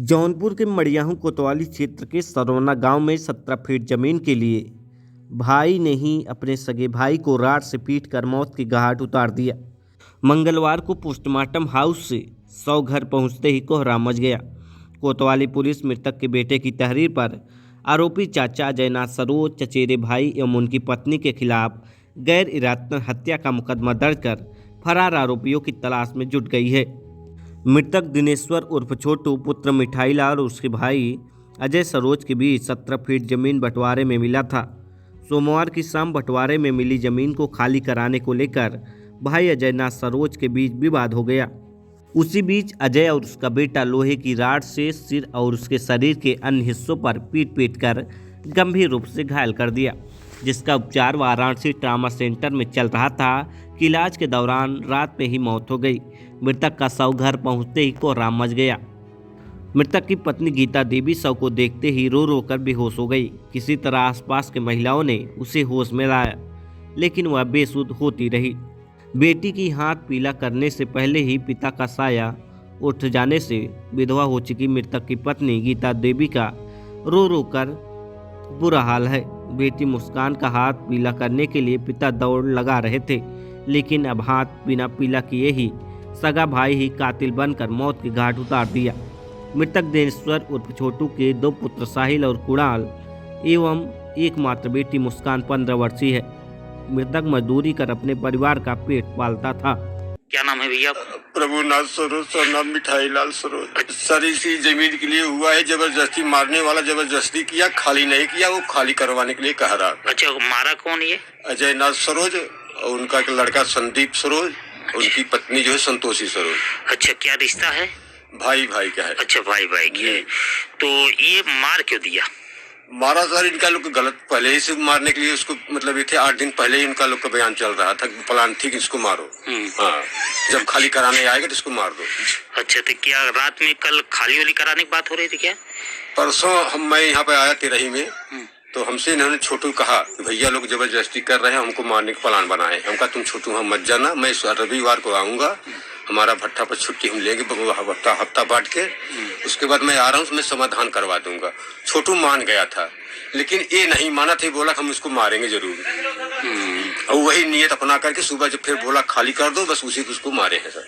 जौनपुर के मड़ियाहू कोतवाली क्षेत्र के सरवना गांव में 17 फीट जमीन के लिए भाई ने ही अपने सगे भाई को राड से पीटकर मौत की घाट उतार दिया। मंगलवार को पोस्टमार्टम हाउस से 100 घर पहुंचते ही कोहराम मच गया। कोतवाली पुलिस मृतक के बेटे की तहरीर पर आरोपी चाचा अजयनाथ सरोज, चचेरे भाई एवं उनकी पत्नी के खिलाफ गैर इरादतन हत्या का मुकदमा दर्ज कर फरार आरोपियों की तलाश में जुट गई है। मृतक दिनेश्वर उर्फ छोटू पुत्र मिठाईलाल और उसके भाई अजय सरोज के बीच 17 फीट जमीन बंटवारे में मिला था। सोमवार की शाम बंटवारे में मिली जमीन को खाली कराने को लेकर भाई अजयनाथ सरोज के बीच विवाद हो गया। उसी बीच अजय और उसका बेटा लोहे की राड से सिर और उसके शरीर के अन्य हिस्सों पर पीट कर गंभीर रूप से घायल कर दिया, जिसका उपचार वाराणसी ट्रामा सेंटर में चल रहा था कि इलाज के दौरान रात में ही मौत हो गई। मृतक का शव घर पहुंचते ही कोहराम मच गया। मृतक की पत्नी गीता देवी शव को देखते ही रो रो कर बेहोश हो गई। किसी तरह आसपास के महिलाओं ने उसे होश में लाया, लेकिन वह बेसुध होती रही। बेटी की हाथ पीला करने से पहले ही पिता का साया उठ जाने से विधवा हो चुकी मृतक की पत्नी गीता देवी का रो रो कर बुरा हाल है। बेटी मुस्कान का हाथ पीला करने के लिए पिता दौड़ लगा रहे थे, लेकिन अब हाथ बिना पीला किए ही सगा भाई ही कातिल बनकर मौत की घाट उतार दिया। मृतक दिनेश्वर उर्फ छोटू के 2 पुत्र साहिल और कुणाल एवं एकमात्र बेटी मुस्कान 15 वर्षीय है। मृतक मजदूरी कर अपने परिवार का पेट पालता था। क्या नाम है भैया? प्रभुनाथ सरोज, सर नाम मिठाईलाल सरोज। सर इसी जमीन के लिए हुआ है, जबरदस्ती मारने वाला जबरदस्ती किया, खाली नहीं किया, वो खाली करवाने के लिए कह रहा। अच्छा, मारा कौन ये? अजयनाथ सरोज और उनका लड़का संदीप सरोज, उनकी पत्नी जो है संतोषी सरोज। अच्छा, क्या रिश्ता है? भाई भाई का है। अच्छा, भाई भाई की है। तो ये मार क्यों दिया? मारा सर इनका लोग गलत पहले ही से मारने के लिए उसको मतलब ये थे 8 दिन पहले ही इनका लोग का बयान चल रहा था, प्लान थी कि इसको मारो। हाँ, जब खाली कराने आएगा तो इसको मार दो। अच्छा, तो क्या रात में कल खाली वाली कराने की बात हो रही थी क्या? परसों मैं यहाँ पे आया तेरही में, तो हमसे इन्होंने छोटू कहा भैया लोग जबरदस्ती कर रहे हैं, हमको मारने का प्लान बनाए। हम कहा तुम छोटू हम मत जाना, मैं रविवार को आऊंगा, हमारा भट्टा पर छुट्टी हम लेंगे हफ्ता बांट के, उसके बाद मैं आ रहा हूँ, मैं समाधान करवा दूंगा। छोटू मान गया था, लेकिन ये नहीं माना था, बोला हम इसको मारेंगे जरूर। और वही नियत अपना करके सुबह जब फिर बोला खाली कर दो, बस उसी को उसको मारे हैं सर।